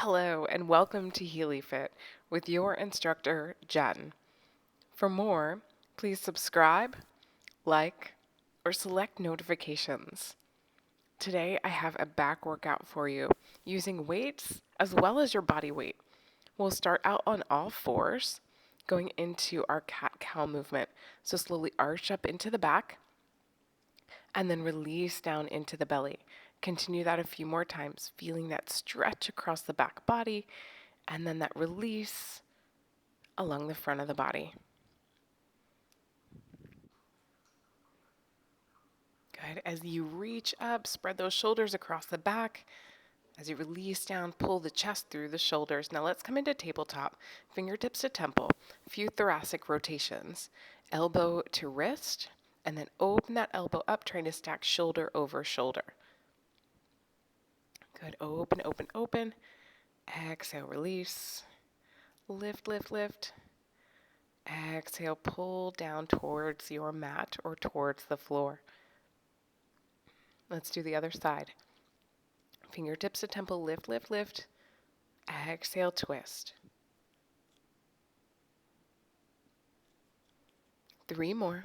Hello and welcome to HealyFit with your instructor, Jen. For more, please subscribe, like, or select notifications. Today I have a back workout for you using weights as well as your body weight. We'll start out on all fours, going into our cat-cow movement. So slowly arch up into the back and then release down into the belly. Continue that a few more times, feeling that stretch across the back body and then that release along the front of the body. Good. As you reach up, spread those shoulders across the back. As you release down, pull the chest through the shoulders. Now let's come into tabletop, fingertips to temple, a few thoracic rotations, elbow to wrist, and then open that elbow up, trying to stack shoulder over shoulder. Good. Open, open, open. Exhale, release. Lift, lift, lift. Exhale, pull down towards your mat or towards the floor. Let's do the other side. Fingertips to temple, lift, lift, lift. Exhale, twist. 3 more.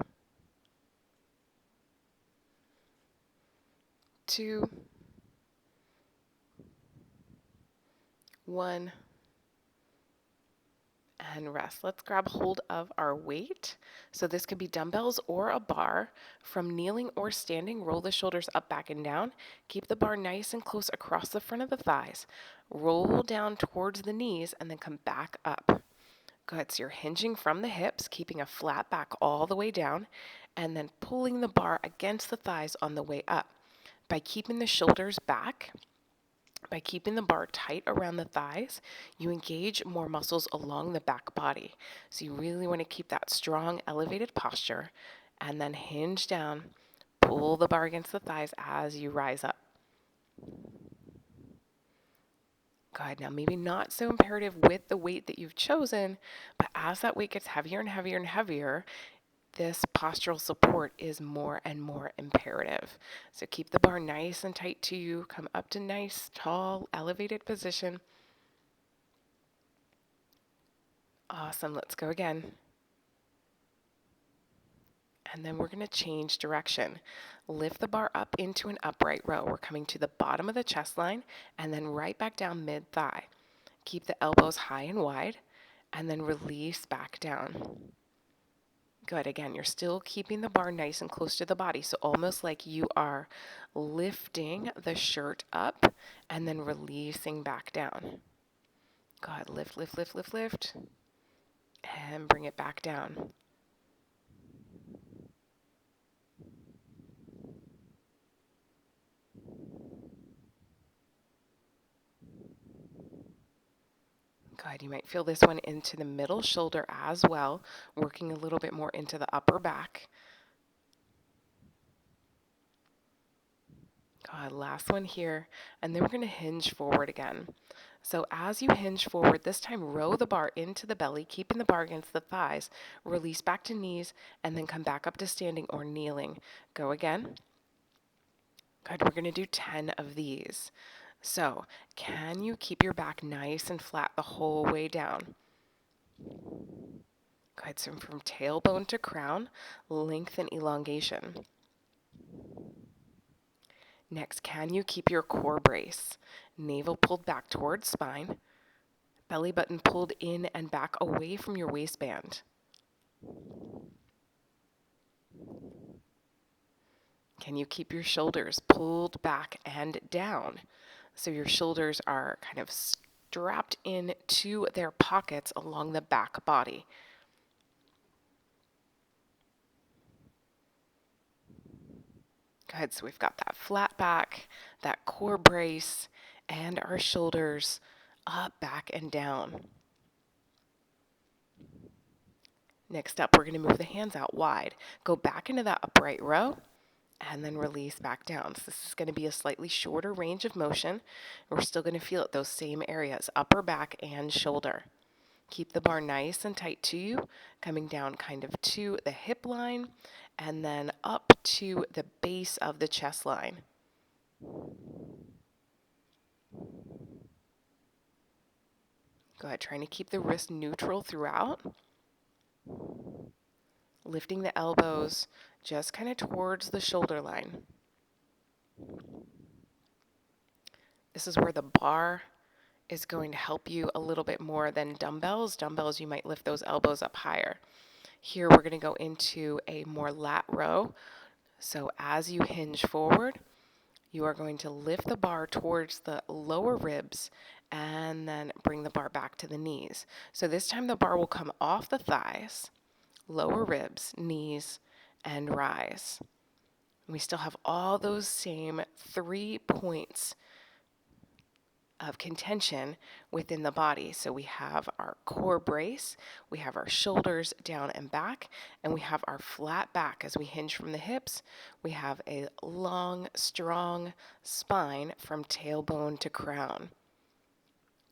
2, 1, and rest. Let's grab hold of our weight. So this could be dumbbells or a bar. From kneeling or standing, roll the shoulders up, back, and down. Keep the bar nice and close across the front of the thighs. Roll down towards the knees and then come back up. Good. So you're hinging from the hips, keeping a flat back all the way down, and then pulling the bar against the thighs on the way up. By keeping the shoulders back, by keeping the bar tight around the thighs, you engage more muscles along the back body. So you really want to keep that strong, elevated posture, and then hinge down, pull the bar against the thighs as you rise up. Good. Now, maybe not so imperative with the weight that you've chosen, but as that weight gets heavier and heavier and heavier, this postural support is more and more imperative. So keep the bar nice and tight to you. Come up to nice, tall, elevated position. Awesome. Let's go again. And then we're going to change direction. Lift the bar up into an upright row. We're coming to the bottom of the chest line and then right back down mid-thigh. Keep the elbows high and wide and then release back down. Good. Again, you're still keeping the bar nice and close to the body. So almost like you are lifting the shirt up and then releasing back down. Good. Lift, lift, lift, lift, lift. And bring it back down. Good. You might feel this one into the middle shoulder as well, working a little bit more into the upper back. Good. Last one here, and then we're going to hinge forward again. So as you hinge forward, this time row the bar into the belly, keeping the bar against the thighs. Release back to knees, and then come back up to standing or kneeling. Go again. Good. We're going to do 10 of these. So, can you keep your back nice and flat the whole way down? Good. So from tailbone to crown, length and elongation. Next, can you keep your core brace? Navel pulled back towards spine, belly button pulled in and back away from your waistband. Can you keep your shoulders pulled back and down? So your shoulders are kind of strapped in to their pockets along the back body. Good. So we've got that flat back, that core brace, and our shoulders up, back, and down. Next up, we're going to move the hands out wide. Go back into that upright row and then release back down. So this is going to be a slightly shorter range of motion. We're still going to feel it those same areas, upper back and shoulder. Keep the bar nice and tight to you, coming down kind of to the hip line and then up to the base of the chest line. Go ahead, trying to keep the wrist neutral throughout. Lifting the elbows just kind of towards the shoulder line. This is where the bar is going to help you a little bit more than dumbbells. Dumbbells, you might lift those elbows up higher. Here we're going to go into a more lat row. So as you hinge forward, you are going to lift the bar towards the lower ribs and then bring the bar back to the knees. So this time the bar will come off the thighs, lower ribs, knees, and rise. We still have all those same 3 points of contention within the body. So we have our core brace, we have our shoulders down and back, and we have our flat back as we hinge from the hips. We have a long, strong spine from tailbone to crown.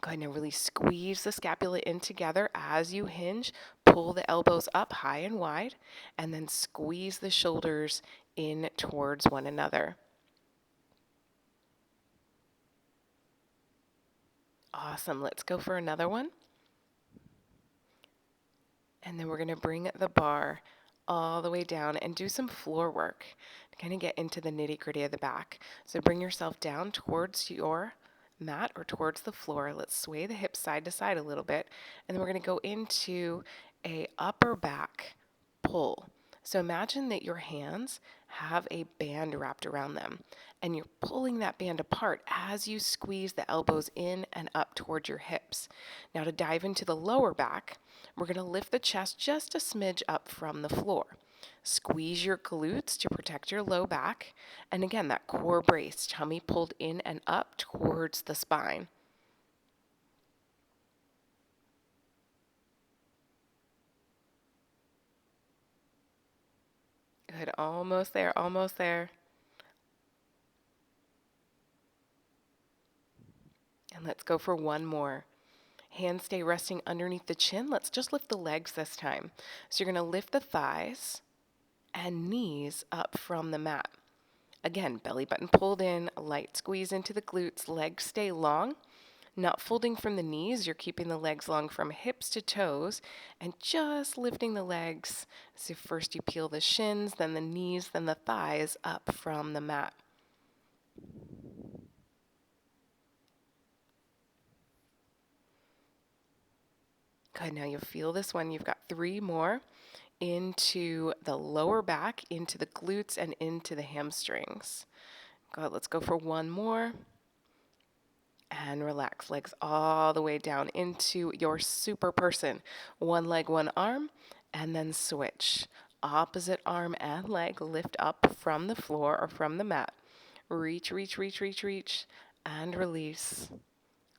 Go ahead and really squeeze the scapula in together as you hinge. Pull the elbows up high and wide, and then squeeze the shoulders in towards one another. Awesome. Let's go for another one. And then we're going to bring the bar all the way down and do some floor work to kind of get into the nitty-gritty of the back. So bring yourself down towards your mat or towards the floor. Let's sway the hips side to side a little bit. And then we're going to go into a upper back pull. So imagine that your hands have a band wrapped around them, and you're pulling that band apart as you squeeze the elbows in and up towards your hips. Now to dive into the lower back, we're going to lift the chest just a smidge up from the floor. Squeeze your glutes to protect your low back, and again, that core brace, tummy pulled in and up towards the spine. Good, almost there, almost there. And let's go for one more. Hands stay resting underneath the chin. Let's just lift the legs this time. So you're going to lift the thighs and knees up from the mat. Again, belly button pulled in, light squeeze into the glutes, legs stay long. Not folding from the knees, you're keeping the legs long from hips to toes and just lifting the legs. So first you peel the shins, then the knees, then the thighs up from the mat. Good, now you feel this one. You've got 3 more into the lower back, into the glutes, and into the hamstrings. Good, let's go for one more. And relax, legs all the way down into your super person. One leg, one arm, and then switch. Opposite arm and leg lift up from the floor or from the mat. Reach, reach, reach, reach, reach, and release.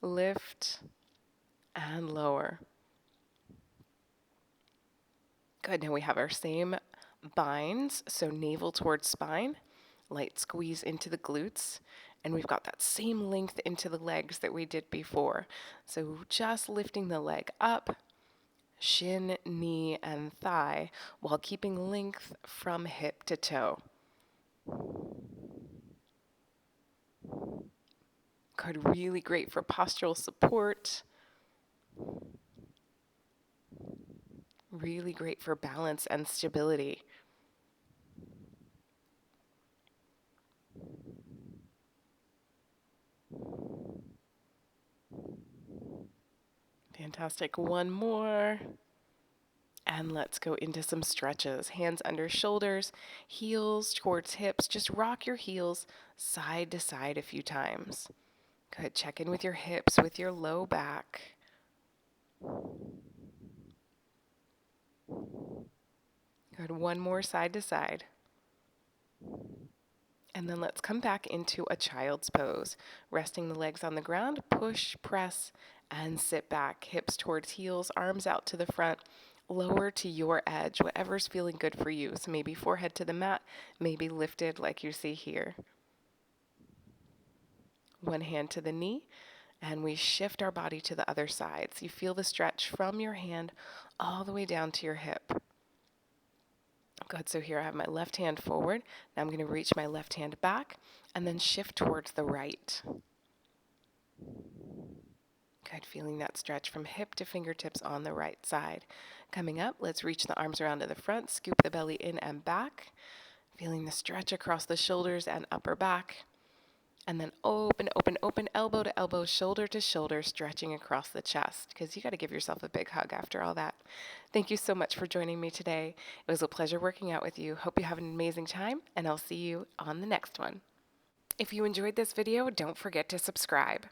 Lift and lower. Good, now we have our same binds, so navel towards spine, light squeeze into the glutes, and we've got that same length into the legs that we did before. So just lifting the leg up, shin, knee, and thigh, while keeping length from hip to toe. Good, really great for postural support. Really great for balance and stability. Fantastic. One more. And let's go into some stretches. Hands under shoulders, heels towards hips. Just rock your heels side to side a few times. Good. Check in with your hips, with your low back. Good. One more side to side. And then let's come back into a child's pose. Resting the legs on the ground, push, press, and sit back. Hips towards heels, arms out to the front, lower to your edge, whatever's feeling good for you. So maybe forehead to the mat, maybe lifted like you see here. One hand to the knee, and we shift our body to the other side. So you feel the stretch from your hand all the way down to your hip. Good, so here I have my left hand forward. Now I'm going to reach my left hand back and then shift towards the right. Good, feeling that stretch from hip to fingertips on the right side. Coming up, let's reach the arms around to the front, scoop the belly in and back. Feeling the stretch across the shoulders and upper back. And then open, open, open, elbow to elbow, shoulder to shoulder, stretching across the chest, because you got to give yourself a big hug after all that. Thank you so much for joining me today. It was a pleasure working out with you. Hope you have an amazing time, and I'll see you on the next one. If you enjoyed this video, don't forget to subscribe.